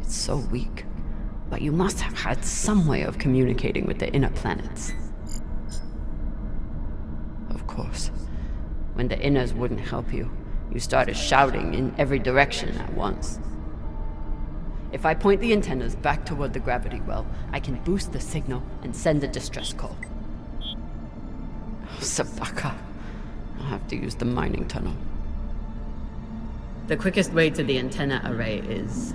It's so weak. But you must have had some way of communicating with the inner planets. Of course, when the inners wouldn't help you, you started shouting in every direction at once. If I point the antennas back toward the gravity well, I can boost the signal and send a distress call. Sabaka. I'll have to use the mining tunnel. The quickest way to the antenna array is...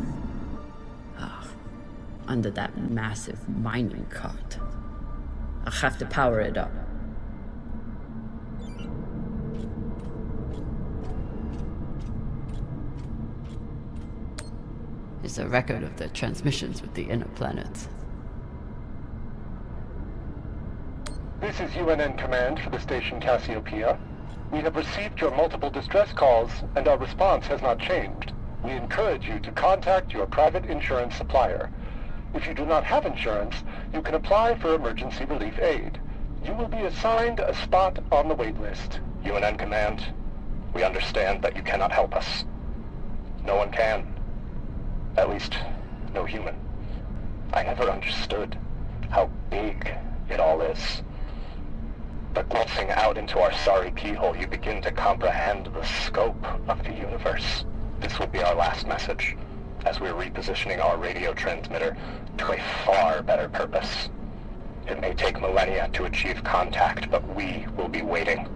under that massive mining cart. I'll have to power it up. It's a record of the transmissions with the inner planets. This is UNN Command for the station Cassiopeia. We have received your multiple distress calls, and our response has not changed. We encourage you to contact your private insurance supplier. If you do not have insurance, you can apply for emergency relief aid. You will be assigned a spot on the wait list. UNN Command, we understand that you cannot help us. No one can. At least, no human. I never understood how big it all is. But glancing out into our sorry keyhole, you begin to comprehend the scope of the universe. This will be our last message, as we're repositioning our radio transmitter to a far better purpose. It may take millennia to achieve contact, but we will be waiting.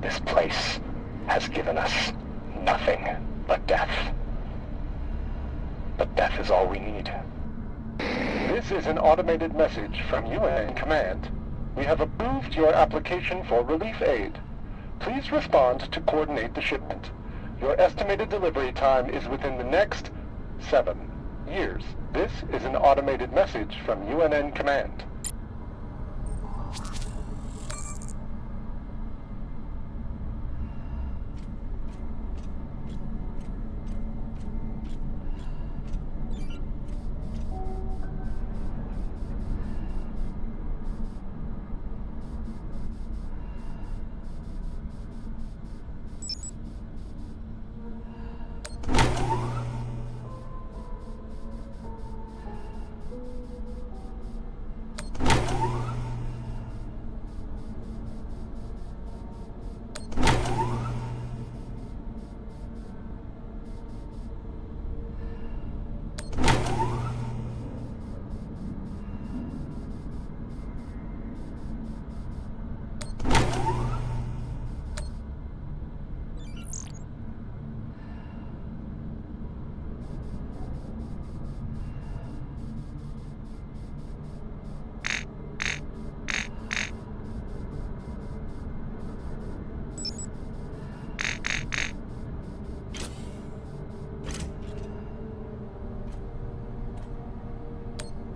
This place has given us nothing but death. But death is all we need. This is an automated message from UN Command. We have approved your application for relief aid. Please respond to coordinate the shipment. Your estimated delivery time is within the next 7 years. This is an automated message from UNN Command.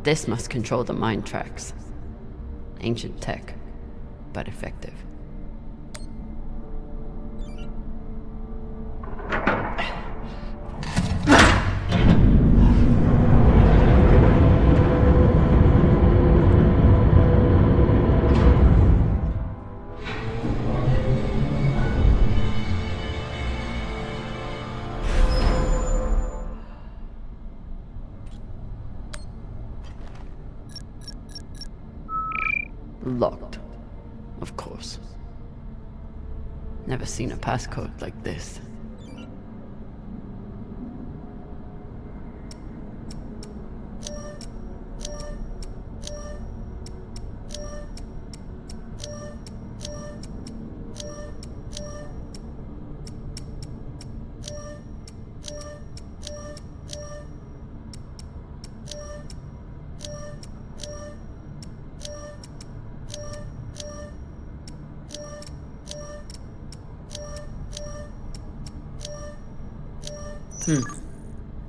This must control the mine tracks. Ancient tech, but effective. Locked, of course. Never seen a passcode like this.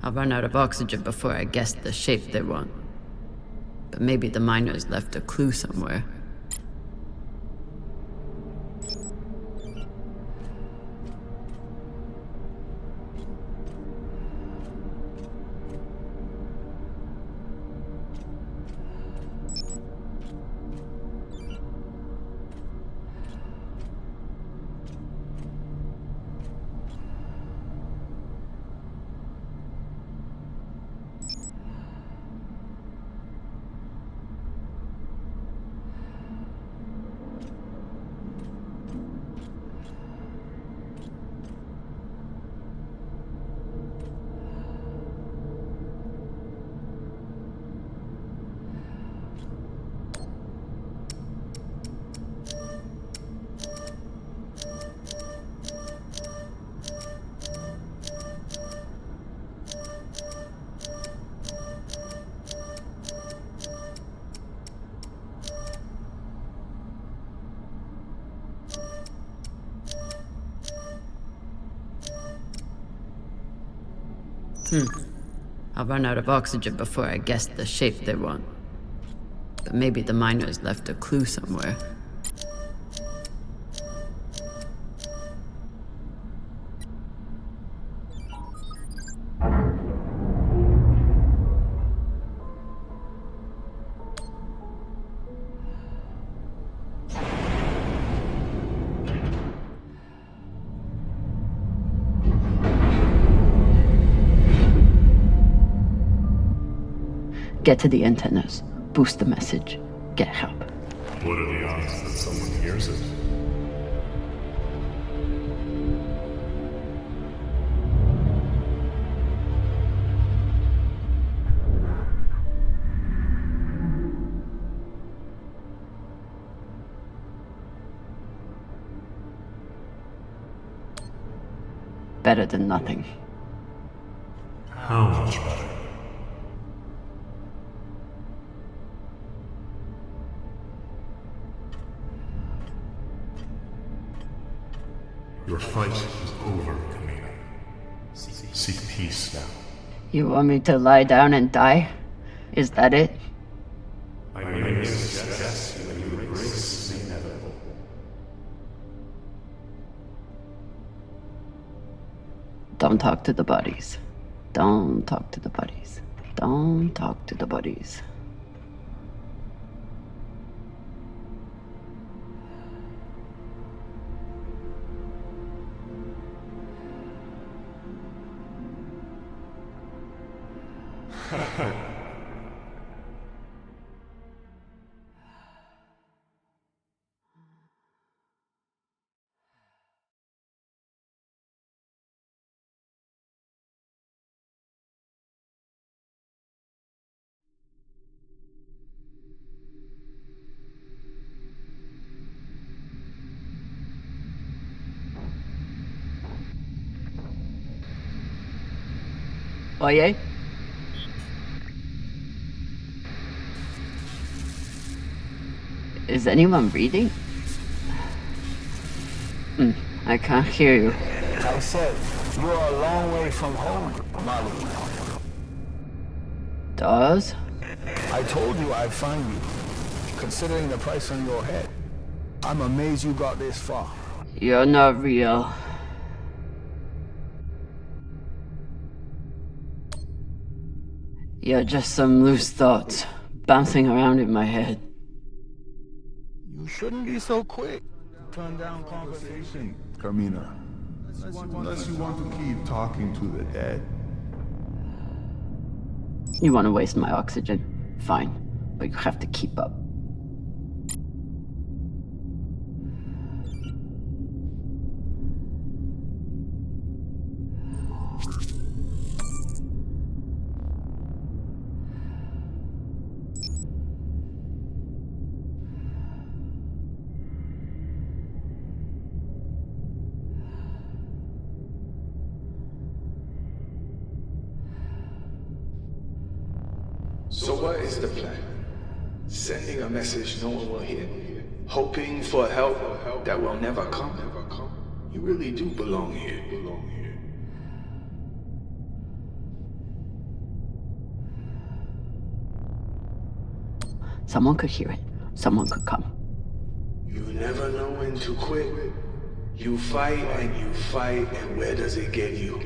I'll run out of oxygen before I guess the shape they want. But maybe the miners left a clue somewhere. I'll run out of oxygen before I guess the shape they want. But maybe the miners left a clue somewhere. Get to the antennas, boost the message, get help. What are the odds that someone hears it? Better than nothing. How much better? Your fight is over, Camila. Seek peace now. You want me to lie down and die? Is that it? I may suggest that you embrace the inevitable. Don't talk to the bodies. Don't talk to the bodies. Don't talk to the bodies. Oye? Is anyone reading? I can't hear you. I said, you are a long way from home, Molly. Dawes? I told you I'd find you, considering the price on your head. I'm amazed you got this far. You're not real. You're just some loose thoughts bouncing around in my head. You shouldn't be so quick. Turn down conversation, Carmina. Unless you want to keep talking to the dead. You want to waste my oxygen? Fine, but you have to keep up. So what is the plan? Sending a message no one will hear? Hoping for help that will never come? You really do belong here. Someone could hear it. Someone could come. You never know when to quit. You fight, and where does it get you?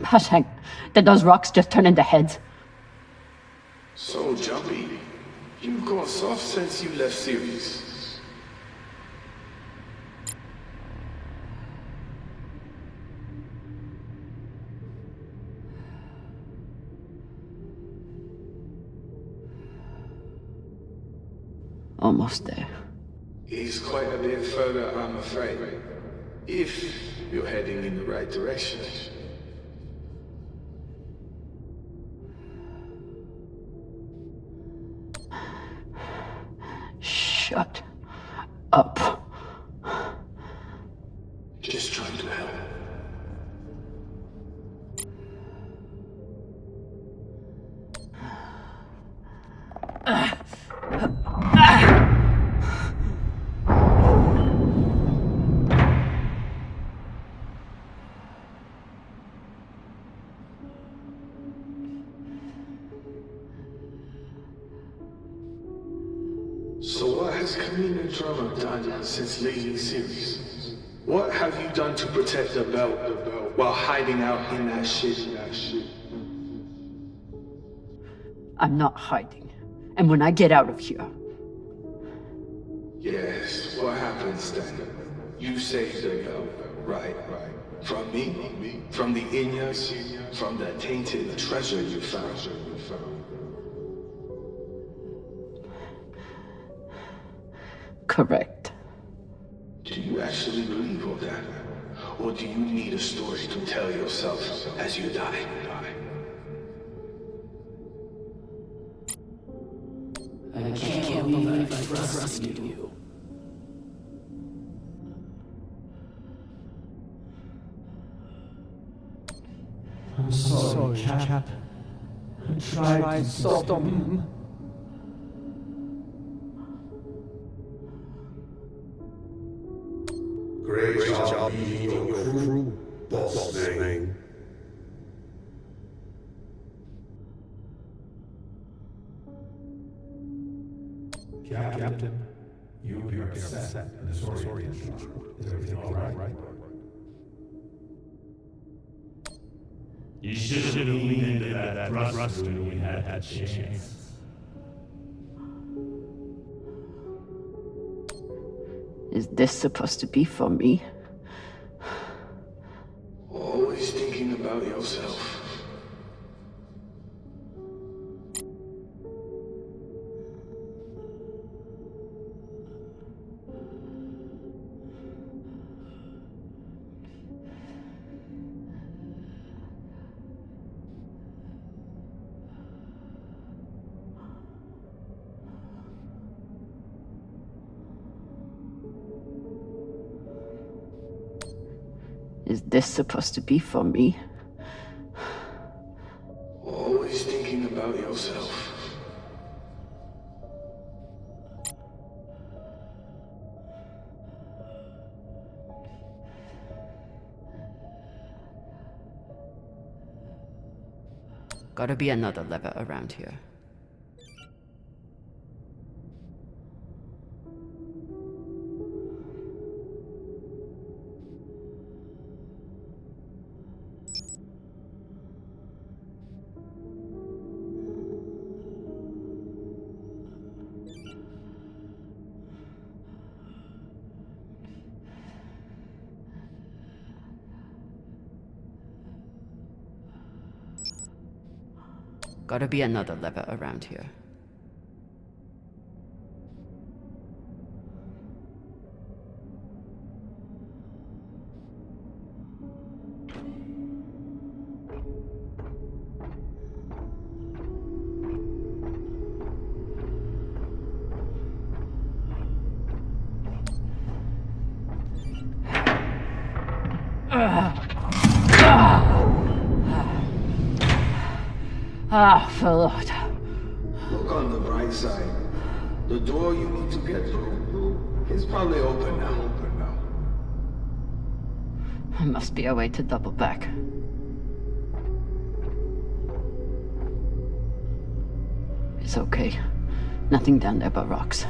Hashang, did those rocks just turn into heads? So jumpy. You've gone soft since you left series. Almost there. He's quite a bit further, I'm afraid. If you're heading in the right direction. Shut up. Just trying to help. So what has Kamina Drama done since leaving series? What have you done to protect the belt while hiding out in that shit? I'm not hiding. And when I get out of here... Yes, what happens then? You saved the belt, right? From me? From the Inyas? From the tainted treasure you found? Correct. Do you actually believe all that? Or do you need a story to tell yourself as you die? I can't believe I trusted you. I'm sorry, chap. I tried to stop him. Great job beating your crew, boss man. Captain, you appear upset and disoriented. Is everything all right? You should have leaned into that thruster when we had that chance. Is this supposed to be for me? Always thinking about yourself. Is this supposed to be for me? Always thinking about yourself. Gotta be another lever around here. Gotta be another lever around here. Lord. Look on the bright side. The door you need to get through is probably open now. There must be a way to double back. It's okay. Nothing down there but rocks.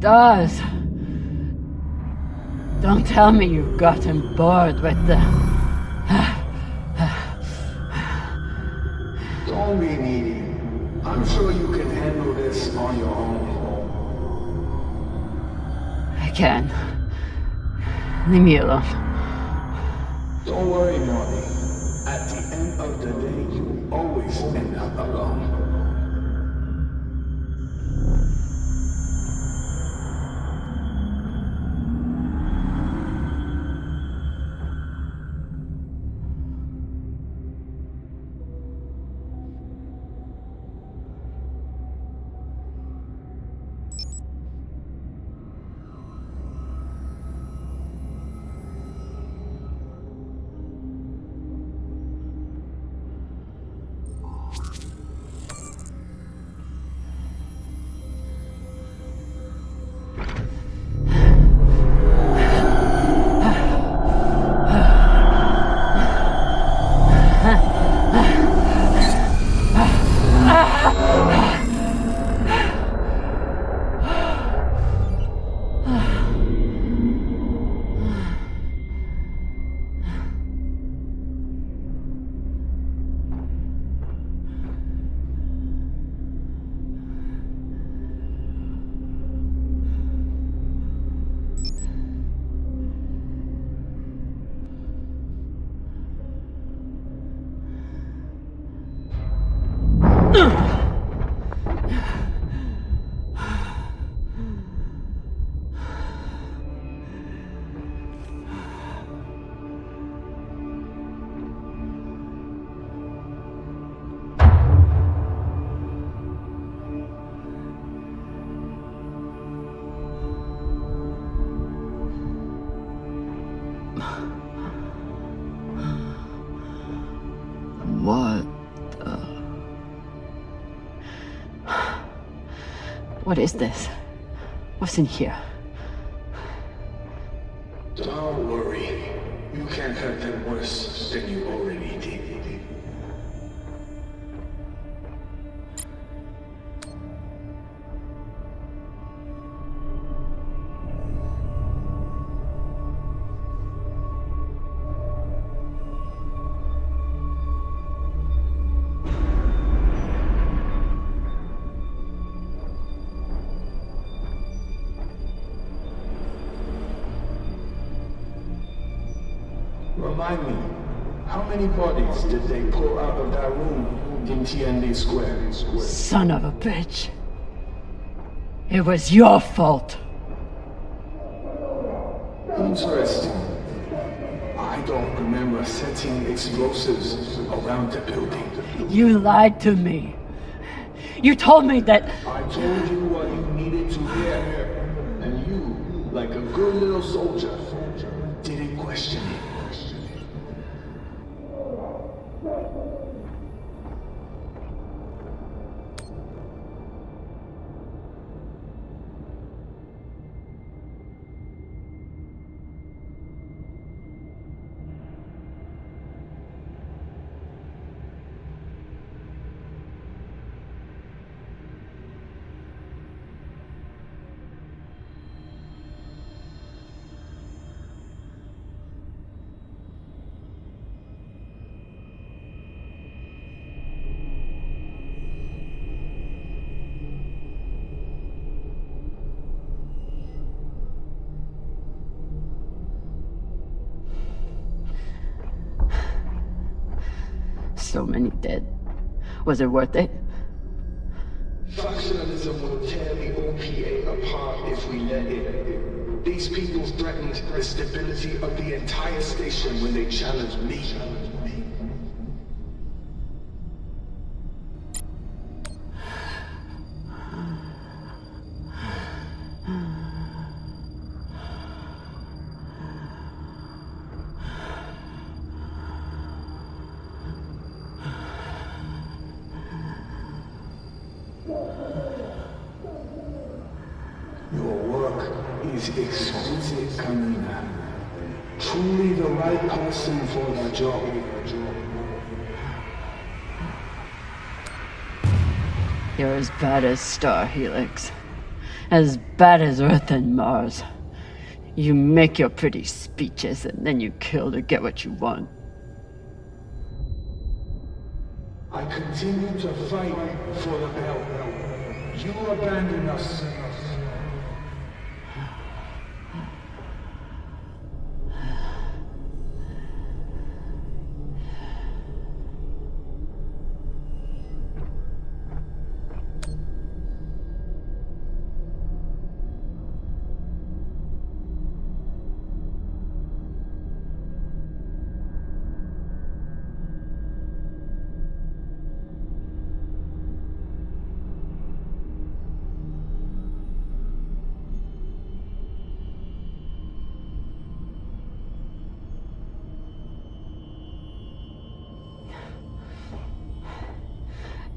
stars. Don't tell me you've gotten bored with the... Don't be needy. I'm sure you can handle this on your own. I can. Leave me alone. Don't worry, Marty. At the end of the day, you always end up alone. What is this? What's in here? Don't worry. You can't hurt them worse than you already did. Remind me, how many bodies did they pull out of that room in TND Square? Son of a bitch. It was your fault. Interesting. I don't remember setting explosives around the building. You lied to me. You told me that... I told you what you needed to hear. And you, like a good little soldier, didn't question it. So many dead. Was it worth it? Factionalism will tear the OPA apart if we let it. These people threatened the stability of the entire station when they challenged me. Your work is exquisite, Kamina. Truly the right person for the job. You're as bad as Star Helix. As bad as Earth and Mars. You make your pretty speeches and then you kill to get what you want. I continue to fight for the belt. You abandoned us.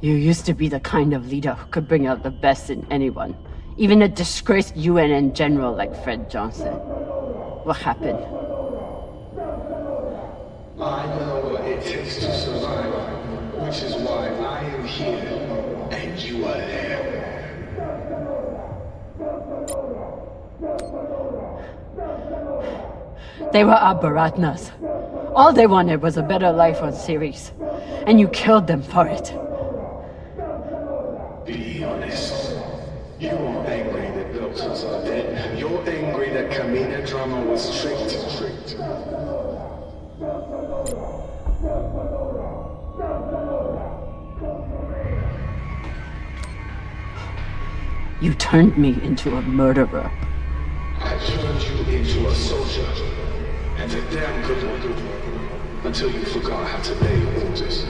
You used to be the kind of leader who could bring out the best in anyone. Even a disgraced UNN general like Fred Johnson. What happened? I know what it takes to survive, which is why I am here, and you are there. They were our Bharatnas. All they wanted was a better life on Ceres. And you killed them for it. Be honest. You are angry that Belters are dead. You're angry that Kamina Drama was tricked. You turned me into a murderer. I turned you into a soldier, and a damn good one, until you forgot how to obey orders.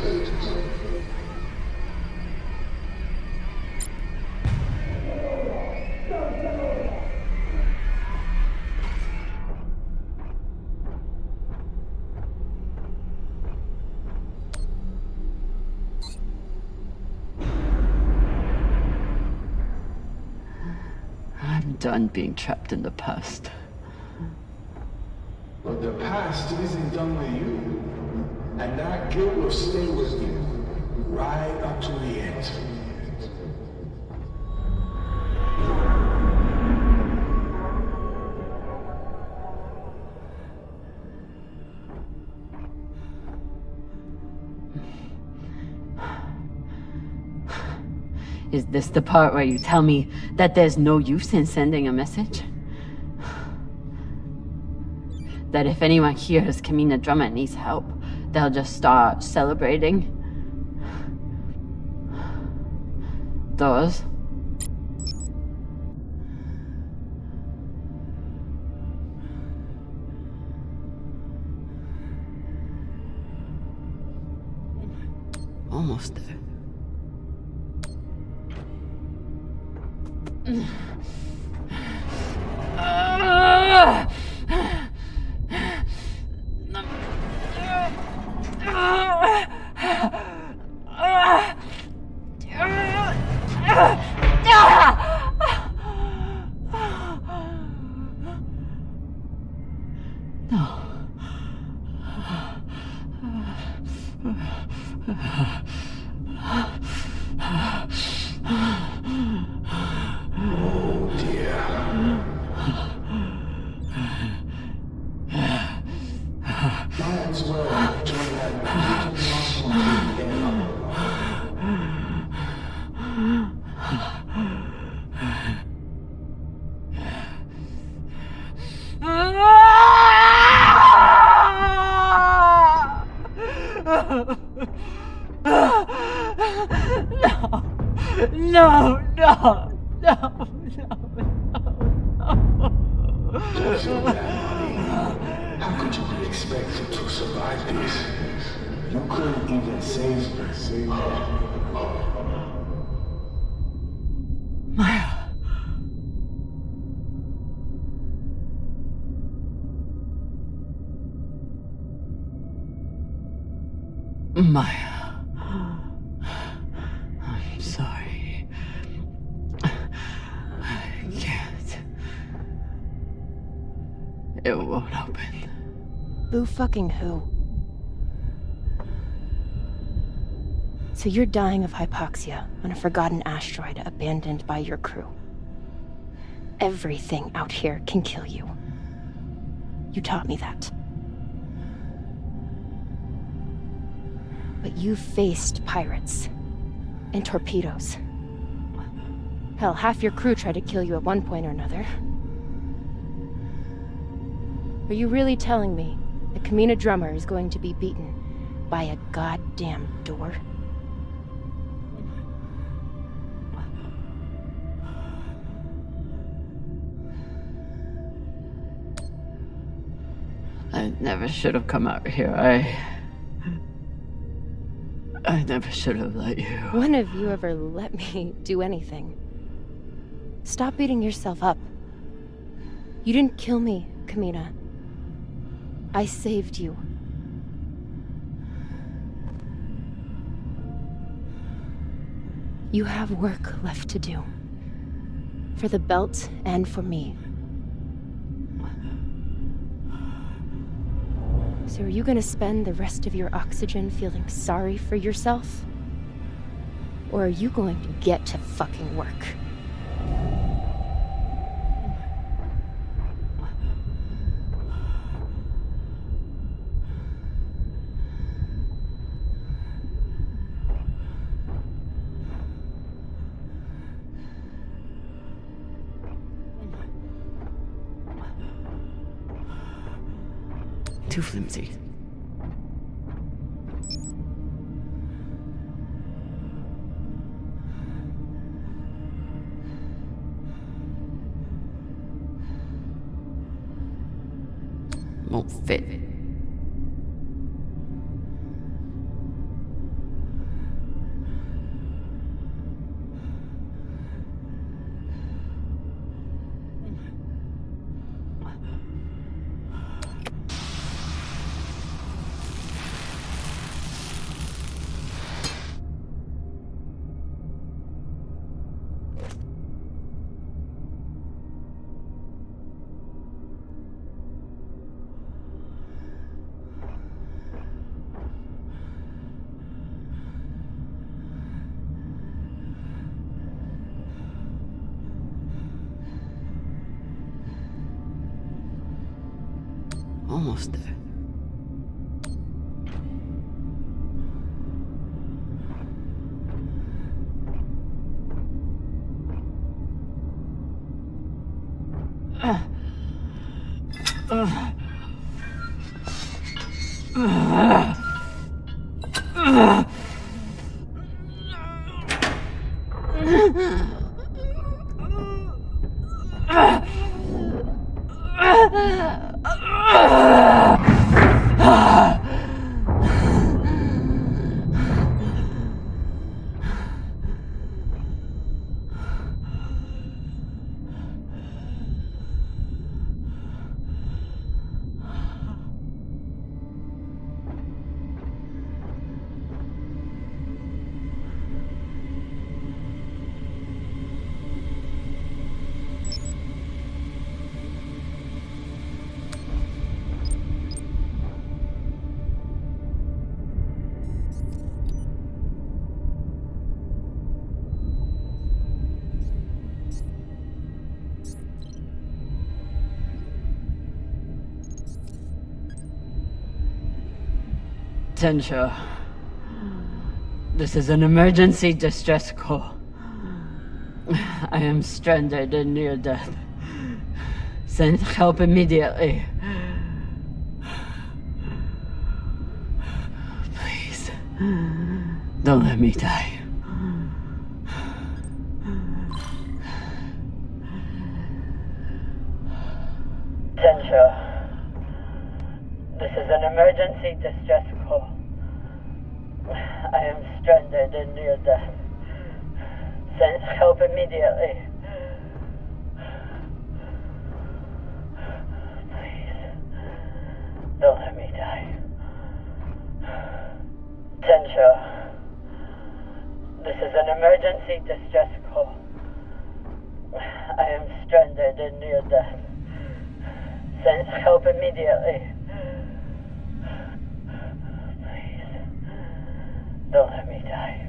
I'm done being trapped in the past. But the past isn't done with you, and that guilt will stay with you right up to the end. Is this the part where you tell me that there's no use in sending a message? That if anyone hears Kamina Drama needs help, they'll just start celebrating? Those? Almost there. No. Don't feel bad, honey. How could you be expected to survive this? You couldn't even save her. Maya. Maya. I'm sorry. I can't. It won't open. Boo fucking who? So you're dying of hypoxia on a forgotten asteroid abandoned by your crew. Everything out here can kill you. You taught me that. But you've faced pirates and torpedoes. Hell, half your crew tried to kill you at one point or another. Are you really telling me the Kamina drummer is going to be beaten by a goddamn door? I never should have come out here. I never should have let you. When have you ever let me do anything? Stop beating yourself up. You didn't kill me, Kamina. I saved you. You have work left to do. For the belt and for me. So are you gonna spend the rest of your oxygen feeling sorry for yourself? Or are you going to get to fucking work? Too flimsy. Won't fit. Almost there. Attention. This is an emergency distress call. I am stranded and near death. Send help immediately. Please, don't let me die. Attention. This is an emergency distress call. I am stranded and near death. Send help immediately. Please, don't let me die. Attention. This is an emergency distress call. I am stranded and near death. Send help immediately. Don't let me die.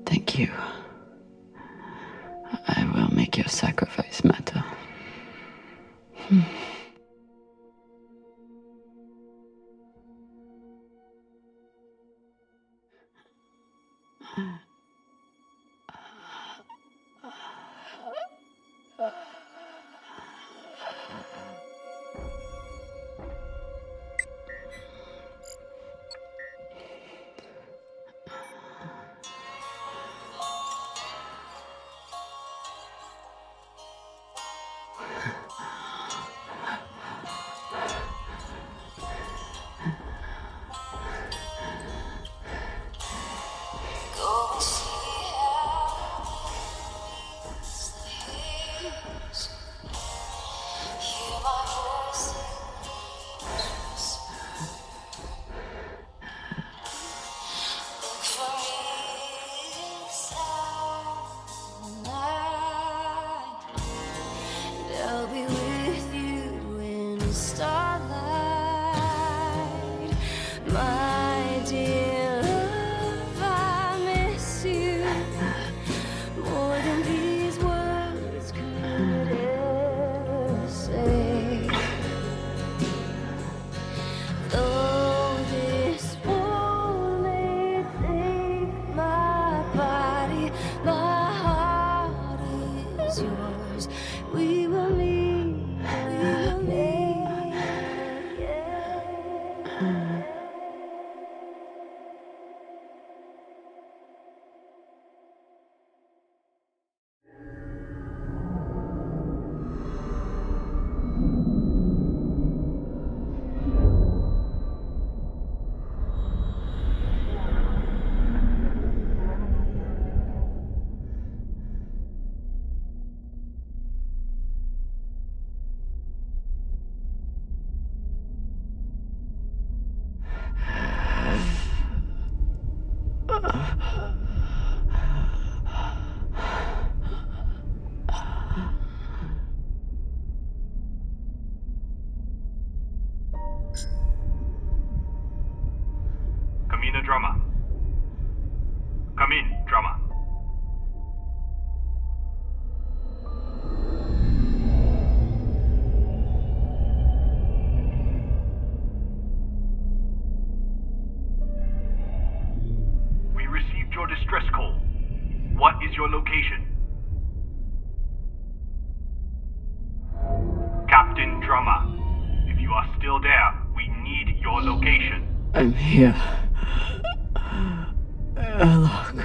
Thank you. I will make your sacrifice matter. Drama. Come in, Drama. We received your distress call. What is your location? Captain Drama, if you are still there, we need your location. I'm here. Alcon.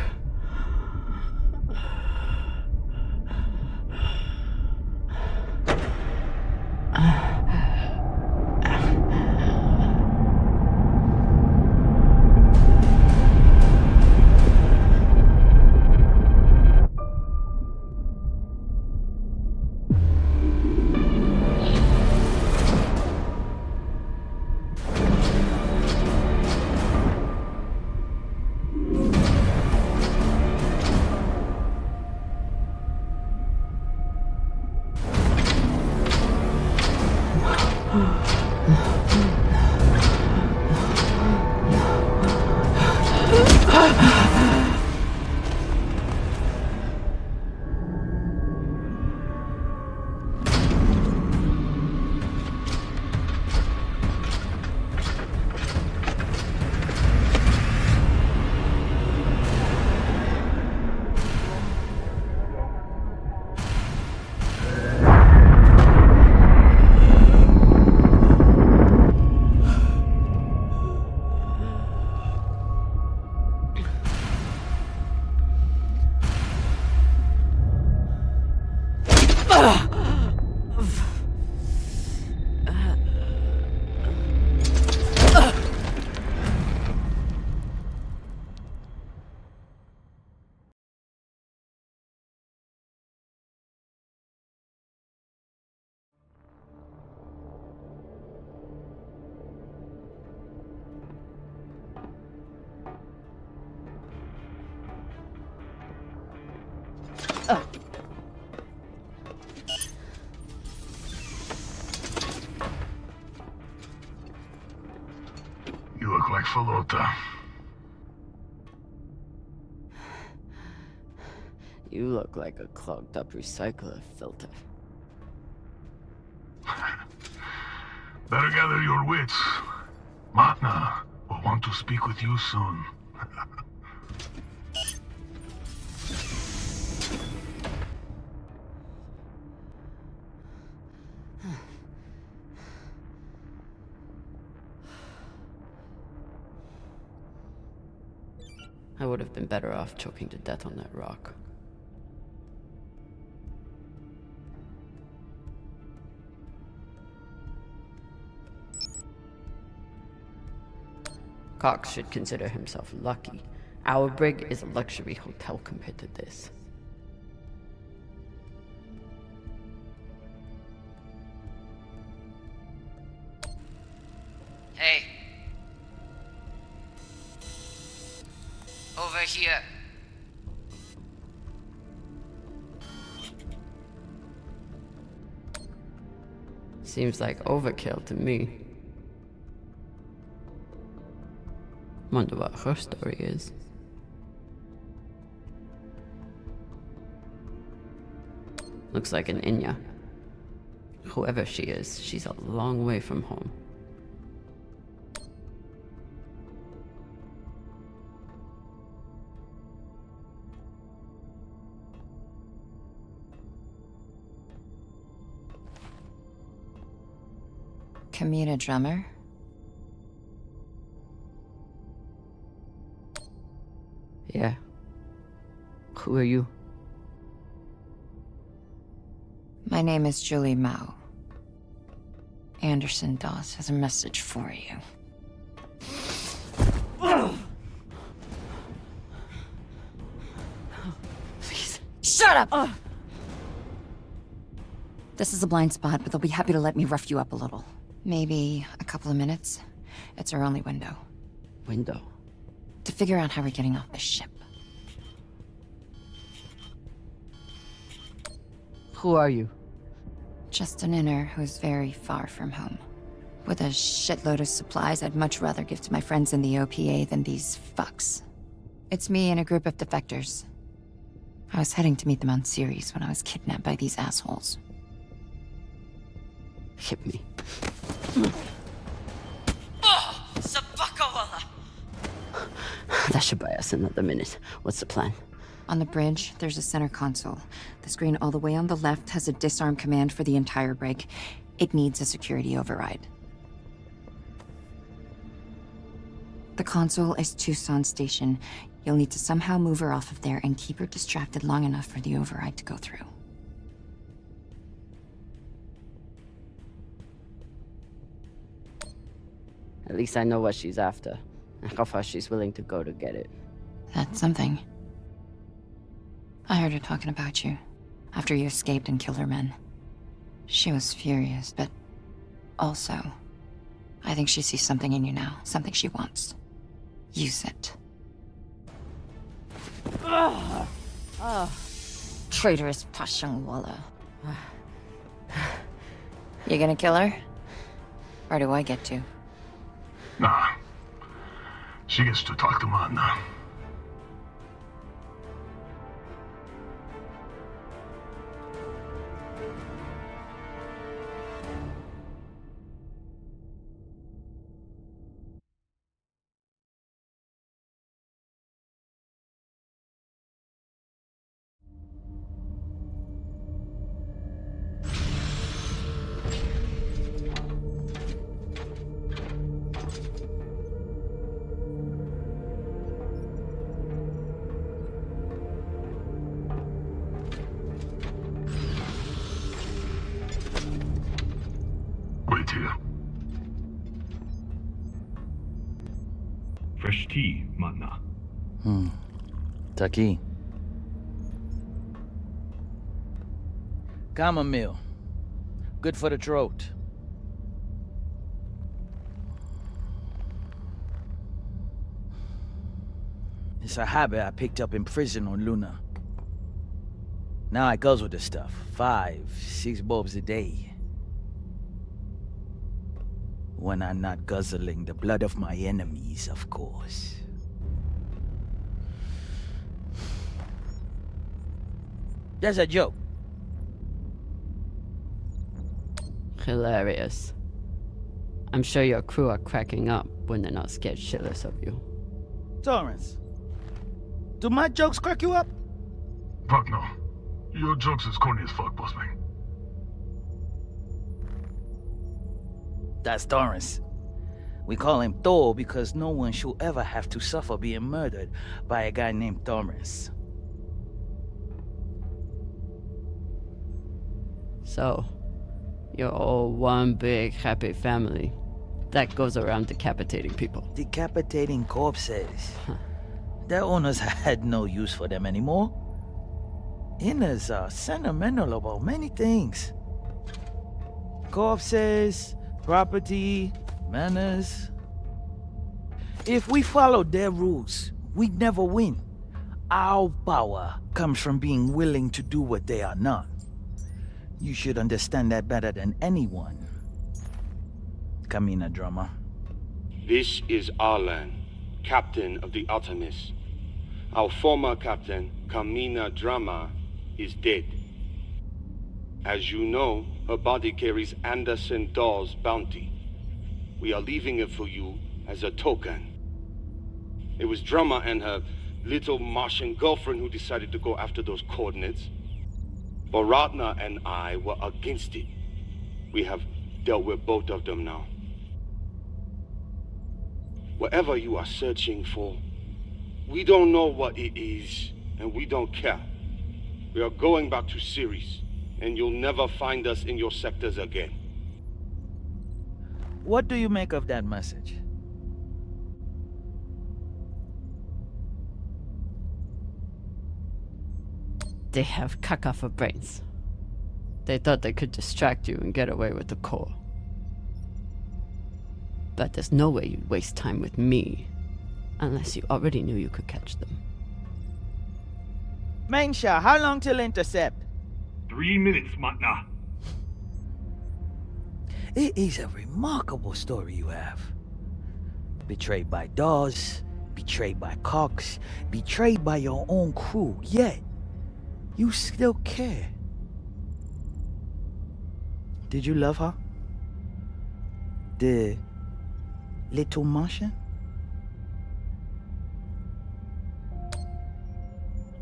You look like Falota. You look like a clogged up recycler filter. Better gather your wits. Matna will want to speak with you soon. I would have been better off choking to death on that rock. Cox should consider himself lucky. Our brig is a luxury hotel compared to this. Hey. Over here. Seems like overkill to me. Wonder what her story is. Looks like an Inya. Whoever she is, she's a long way from home. Kamina drummer? Yeah. Who are you? My name is Julie Mao. Anderson Dawes has a message for you. Please. Shut up! This is a blind spot, but they'll be happy to let me rough you up a little. Maybe a couple of minutes. It's our only window. Window? To figure out how we're getting off this ship. Who are you? Just an inner who's very far from home. With a shitload of supplies I'd much rather give to my friends in the OPA than these fucks. It's me and a group of defectors. I was heading to meet them on Ceres when I was kidnapped by these assholes. Hit me. That should buy us another minute. What's the plan? On the bridge, there's a center console. The screen all the way on the left has a disarm command for the entire brig. It needs a security override. The console is Tucson Station. You'll need to somehow move her off of there and keep her distracted long enough for the override to go through. At least I know what she's after, and how far she's willing to go to get it. That's something. I heard her talking about you, after you escaped and killed her men. She was furious, but also, I think she sees something in you now, something she wants. Use it. Traitorous Pashangwala. You gonna kill her? Or do I get to? Nah. She gets to talk to Matna. Wait here. Fresh tea, Matna. Taki. Chamomile. Good for the throat. It's a habit I picked up in prison on Luna. Now I goes with the stuff. 5, 6 bulbs a day. When I'm not guzzling the blood of my enemies, of course. That's a joke. Hilarious. I'm sure your crew are cracking up when they're not scared shitless of you. Torrance, do my jokes crack you up? Fuck no. Your jokes is corny as fuck, boss man. That's Torrance. We call him Thor because no one should ever have to suffer being murdered by a guy named Torrance. So, you're all one big happy family that goes around decapitating people. Decapitating corpses. Their owners had no use for them anymore. Inners are sentimental about many things. Corpses, property, manners. If we followed their rules, we'd never win. Our power comes from being willing to do what they are not. You should understand that better than anyone. Kamina Drama. This is Arlan, captain of the Artemis. Our former captain, Kamina Drama, is dead. As you know, her body carries Anderson Dawes' bounty. We are leaving it for you as a token. It was Drama and her little Martian girlfriend who decided to go after those coordinates. But Ratna and I were against it. We have dealt with both of them now. Whatever you are searching for, we don't know what it is, and we don't care. We are going back to Ceres, and you'll never find us in your sectors again. What do you make of that message? They have caca for brains. They thought they could distract you and get away with the core. But there's no way you'd waste time with me, unless you already knew you could catch them. Mensha, how long till intercept? 3 minutes, Matna. It is a remarkable story you have. Betrayed by Dawes, betrayed by Cox, betrayed by your own crew, yet you still care. Did you love her? The little Martian?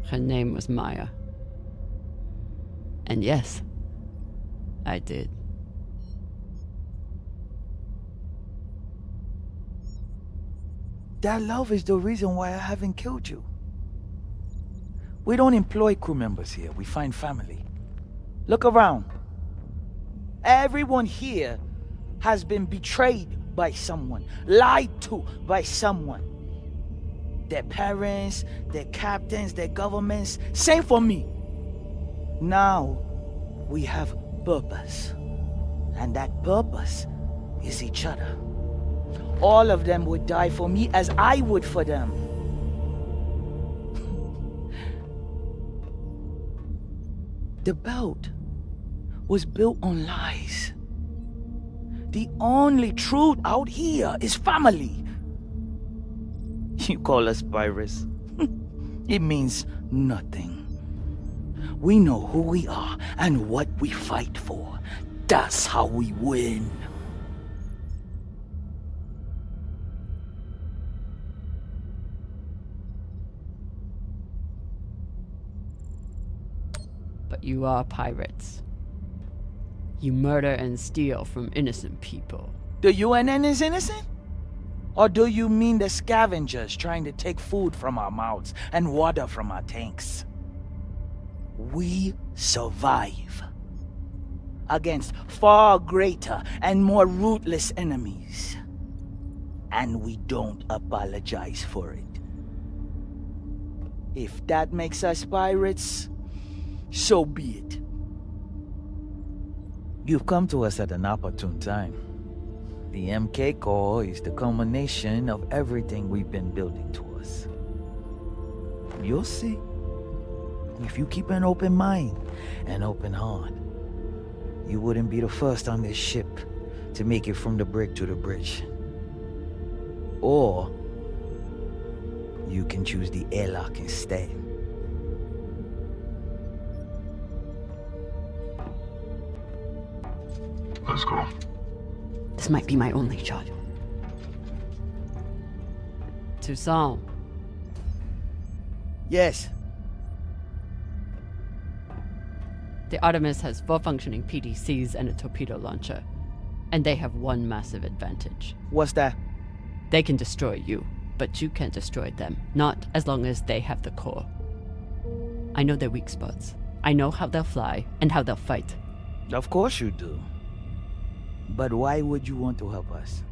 Her name was Maya. And yes, I did. That love is the reason why I haven't killed you. We don't employ crew members here, we find family. Look around. Everyone here has been betrayed by someone, lied to by someone. Their parents, their captains, their governments, same for me. Now, we have purpose. And that purpose is each other. All of them would die for me as I would for them. The belt was built on lies. The only truth out here is family. You call us pirates. It means nothing. We know who we are and what we fight for. That's how we win. But you are pirates. You murder and steal from innocent people. The UNN is innocent? Or do you mean the scavengers trying to take food from our mouths and water from our tanks? We survive against far greater and more ruthless enemies. And we don't apologize for it. If that makes us pirates, so be it. You've come to us at an opportune time. The MK Core is the culmination of everything we've been building towards. You'll see. If you keep an open mind and open heart, you wouldn't be the first on this ship to make it from the brig to the bridge. Or you can choose the airlock instead. Let's go. This might be my only shot. Toussaint. Yes. The Artemis has 4 functioning PDCs and a torpedo launcher. And they have one massive advantage. What's that? They can destroy you, but you can't destroy them. Not as long as they have the core. I know their weak spots. I know how they'll fly and how they'll fight. Of course you do. But why would you want to help us?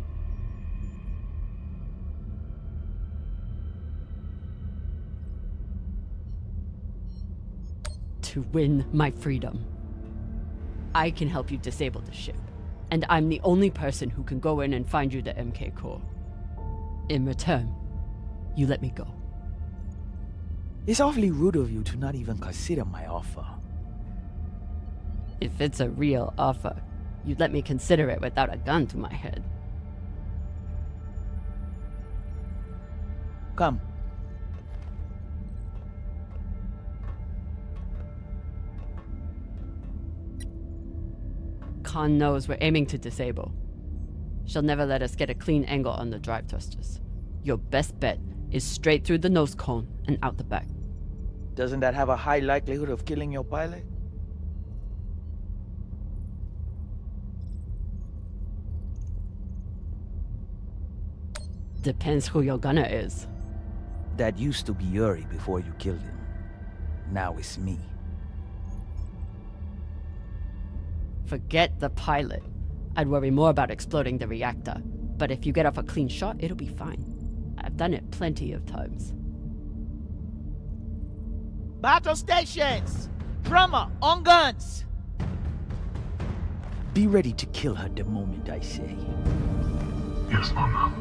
To win my freedom. I can help you disable the ship. And I'm the only person who can go in and find you the MK core. In return, you let me go. It's awfully rude of you to not even consider my offer. If it's a real offer, you'd let me consider it without a gun to my head. Come. Khan knows we're aiming to disable. She'll never let us get a clean angle on the drive thrusters. Your best bet is straight through the nose cone and out the back. Doesn't that have a high likelihood of killing your pilot? Depends who your gunner is. That used to be Yuri before you killed him. Now it's me. Forget the pilot. I'd worry more about exploding the reactor. But if you get off a clean shot, it'll be fine. I've done it plenty of times. Battle stations! Drummer, on guns! Be ready to kill her the moment I say. Yes, Mama.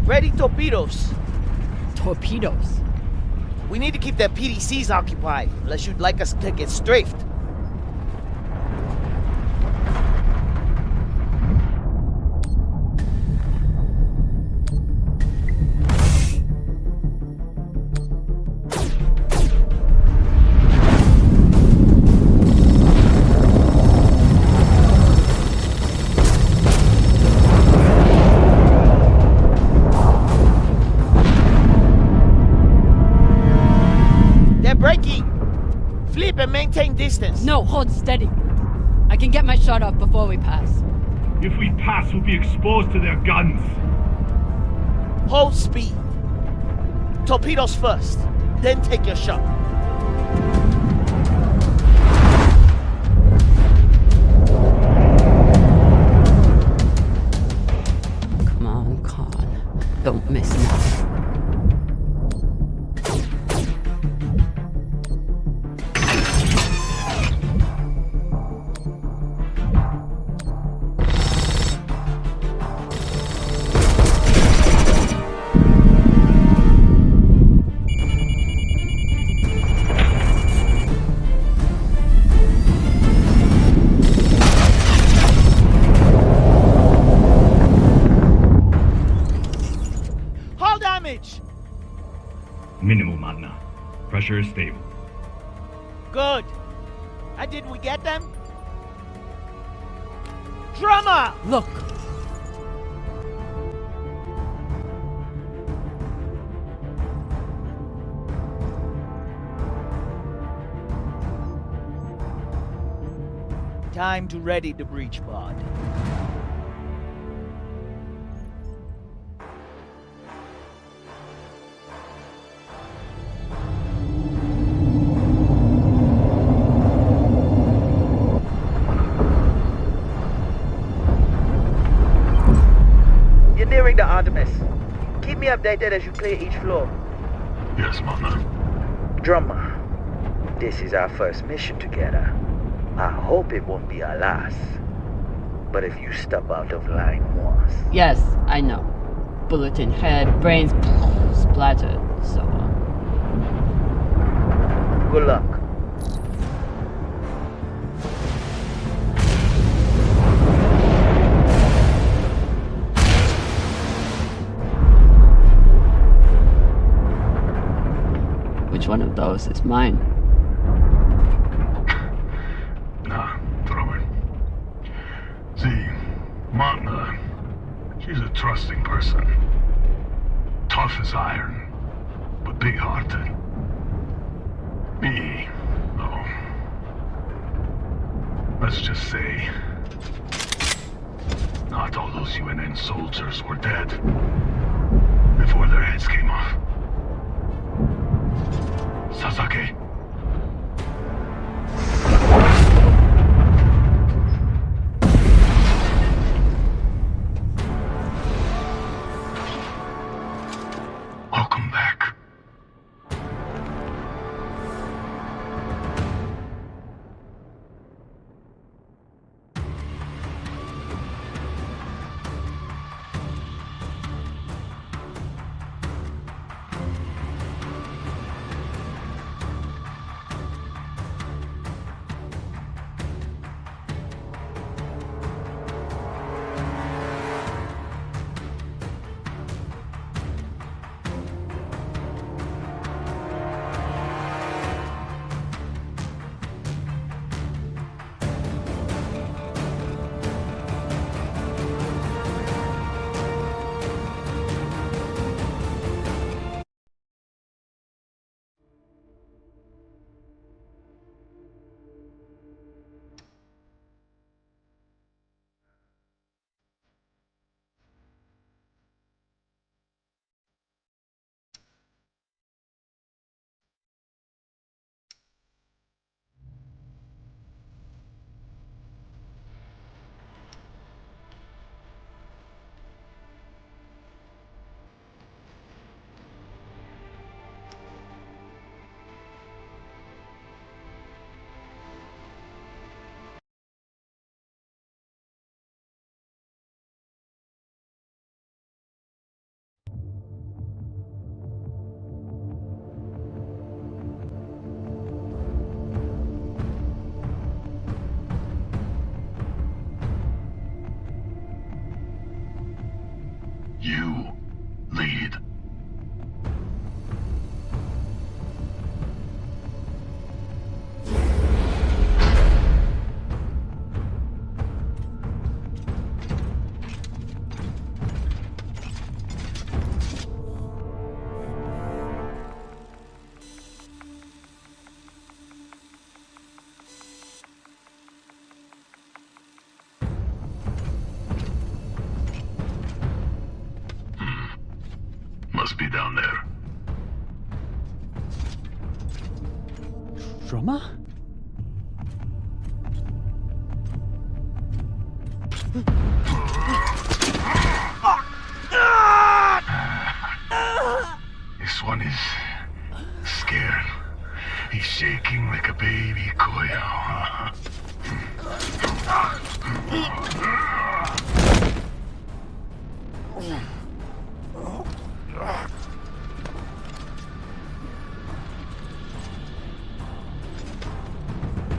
Ready torpedoes. Torpedoes? We need to keep their PDCs occupied, unless you'd like us to get strafed. And maintain distance. No, hold steady. I can get my shot off before we pass. If we pass, we'll be exposed to their guns. Hold speed. Torpedoes first, then take your shot. Come on, Khan. Don't miss now. Minimal, Magna. Pressure is stable. Good. And did we get them? Drummer! Look! Time to ready the breach pod. securing the Artemis. Keep me updated as you clear each floor. Yes, Mama. Drummer, this is our first mission together. I hope it won't be our last. But if you step out of line once... Yes, I know. Bullet in head, brains splattered, so on. Good luck. Which one of those is mine? Nah, throw it. See, Matna, she's a trusting person. Tough as iron, but big-hearted. Me, though. Let's just say, not all those UNN soldiers were dead before their heads came off. Sasaki. Welcome back. You lead. Must be down there. Drummer? This one is scared. He's shaking like a baby koyo.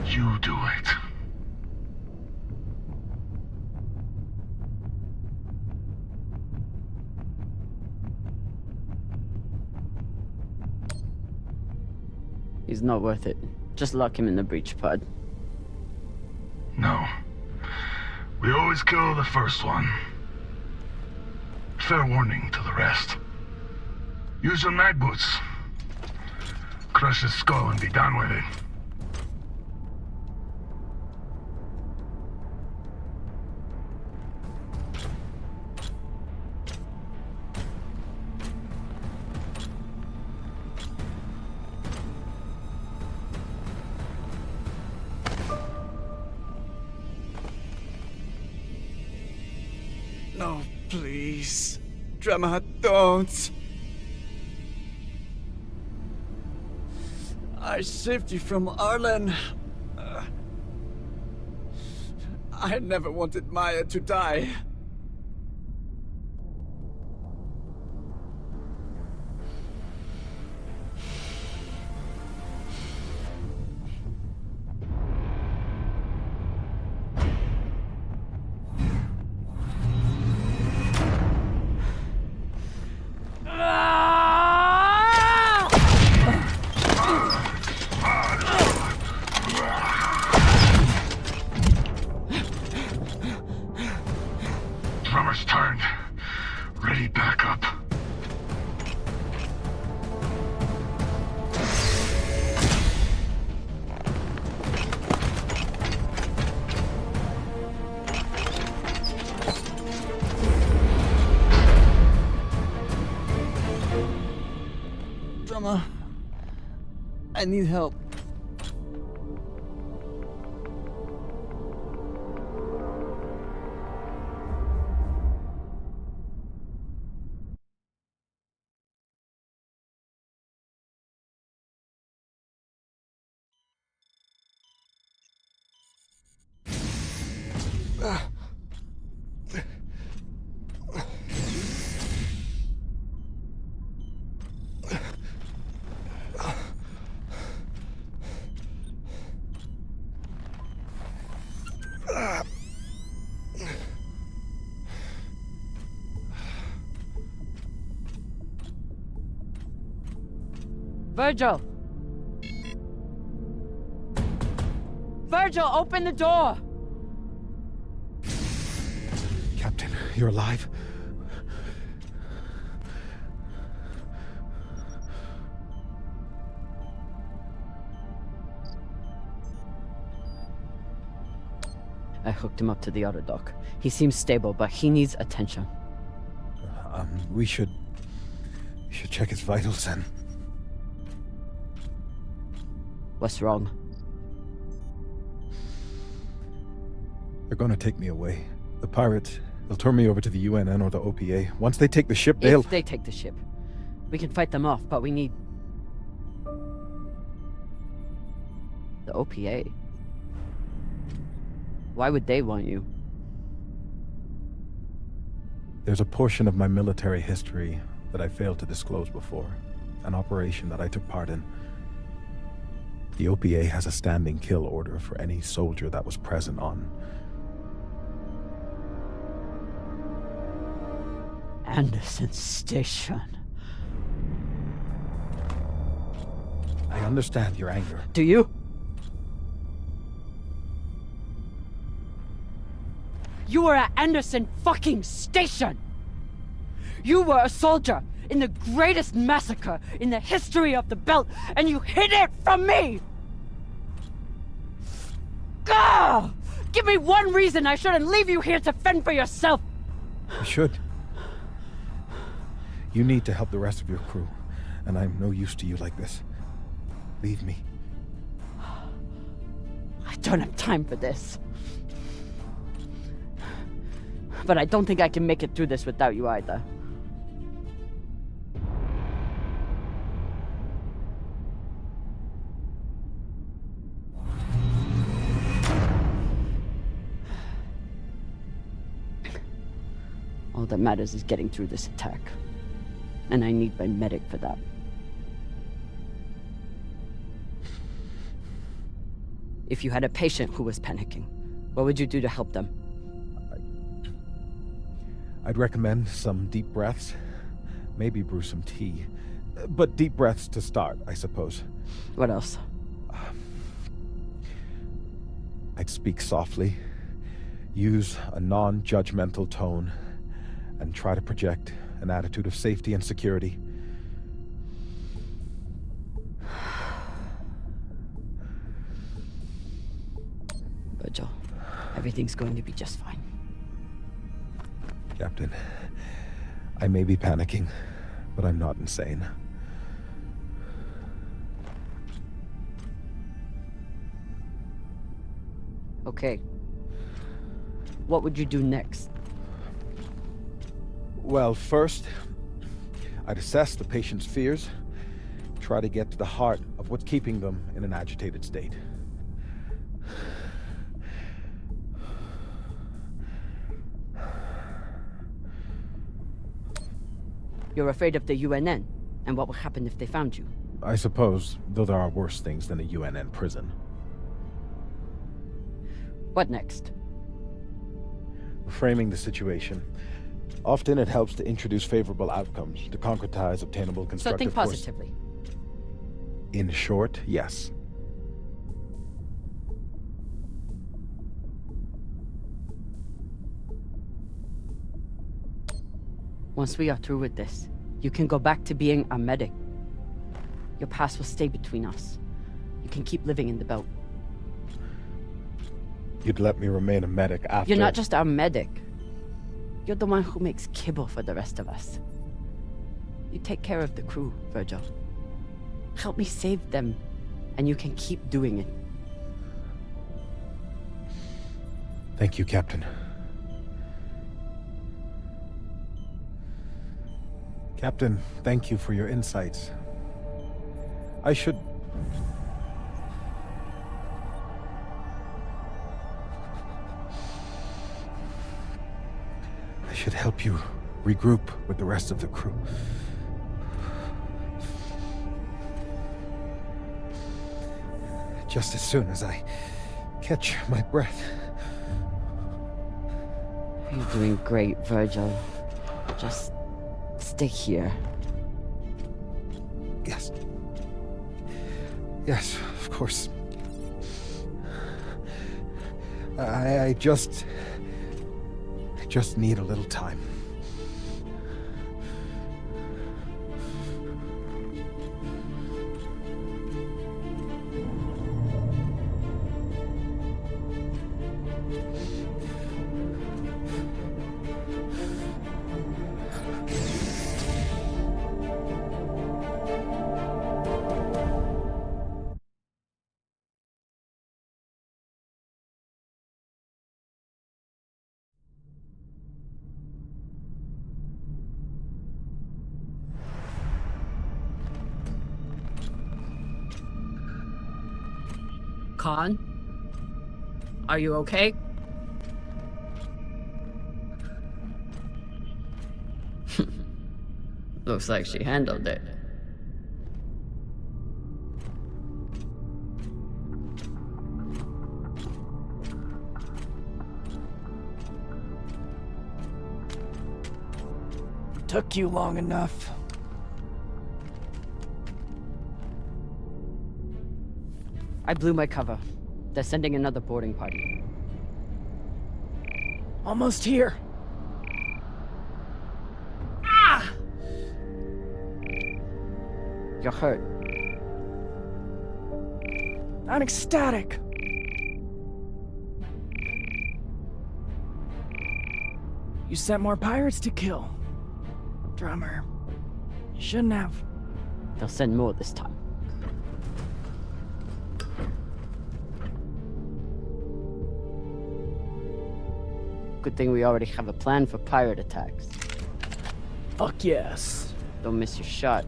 You do it. He's not worth it. Just lock him in the breach pod. No. We always kill the first one. Fair warning to the rest. Use your night boots. Crush his skull and be done with it. No, please. Drama, don't. I saved you from Arlen. I never wanted Maya to die. Drummer's turned. Ready, back up. Drama, I need help. Virgil! Virgil, open the door! Captain, you're alive? I hooked him up to the auto dock. He seems stable, but he needs attention. We should check his vitals then. What's wrong? They're gonna take me away. The pirates, they'll turn me over to the UNN or the OPA. Once they take the ship, they'll... If they take the ship. We can fight them off, but we need... the OPA. Why would they want you? There's a portion of my military history that I failed to disclose before. An operation that I took part in. The OPA has a standing kill order for any soldier that was present on Anderson Station. I understand your anger. Do you? You were at Anderson fucking Station! You were a soldier in the greatest massacre in the history of the belt, and you hid it from me! Gah! Give me one reason I shouldn't leave you here to fend for yourself! You should. You need to help the rest of your crew, and I'm no use to you like this. Leave me. I don't have time for this. But I don't think I can make it through this without you either. All that matters is getting through this attack. And I need my medic for that. If you had a patient who was panicking, what would you do to help them? I'd recommend some deep breaths. Maybe brew some tea. But deep breaths to start, I suppose. What else? I'd speak softly, use a non-judgmental tone, and try to project an attitude of safety and security. Virgil, everything's going to be just fine. Captain, I may be panicking, but I'm not insane. Okay. What would you do next? Well, first, I'd assess the patient's fears, try to get to the heart of what's keeping them in an agitated state. You're afraid of the UNN, and what will happen if they found you? I suppose, though there are worse things than a UNN prison. What next? Framing the situation. Often it helps to introduce favorable outcomes, to concretize obtainable constructive So think positively. In short, yes. Once we are through with this, you can go back to being a medic. Your past will stay between us. You can keep living in the belt. You'd let me remain a medic after... You're not just our medic. You're the one who makes kibble for the rest of us. You take care of the crew, Virgil. Help me save them, and you can keep doing it. Thank you, Captain. Captain, thank you for your insights. I should help you regroup with the rest of the crew. Just as soon as I catch my breath. You're doing great, Virgil. Just stay here. Yes. Yes, of course. I just need a little time. Khan? Are you okay? Looks like she handled it. Took you long enough. I blew my cover. They're sending another boarding party. Almost here. You're hurt. I'm ecstatic. You sent more pirates to kill. Drummer. You shouldn't have. They'll send more this time. Good thing we already have a plan for pirate attacks. Fuck yes. Don't miss your shot.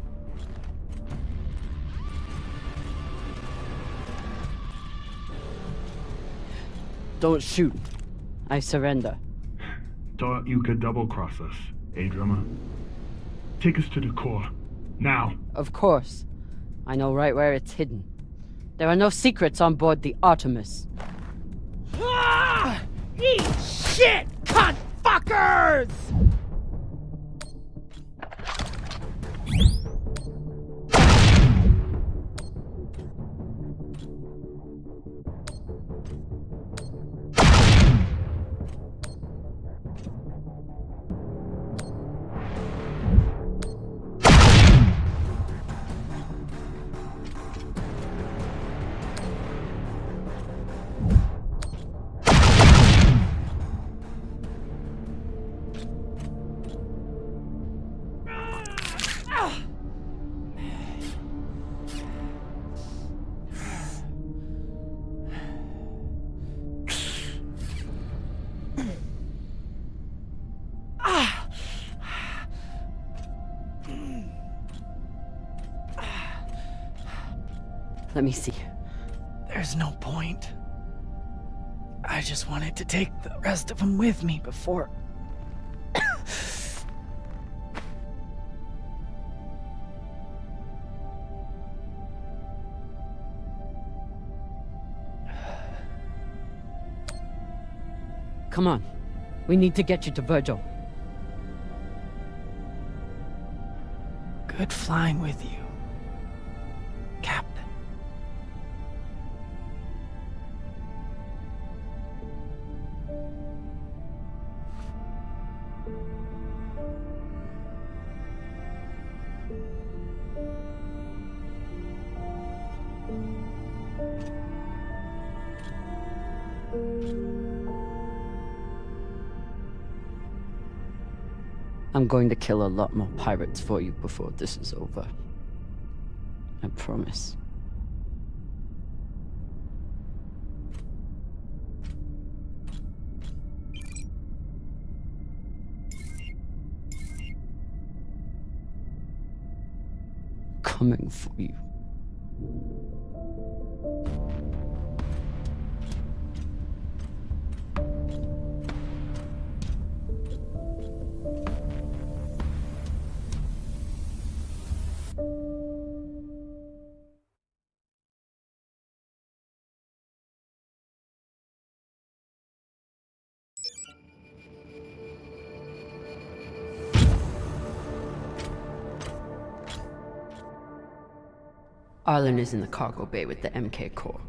Don't shoot. I surrender. Thought you could double-cross us, eh, drummer? Take us to the core. Now. Of course. I know right where it's hidden. There are no secrets on board the Artemis. Eat shit, cunt fuckers! Let me see. There's no point. I just wanted to take the rest of them with me before... Come on. We need to get you to Virgil. Good flying with you, Captain. I'm going to kill a lot more pirates for you before this is over. I promise. Coming for you. Arlen is in the cargo bay with the MK core.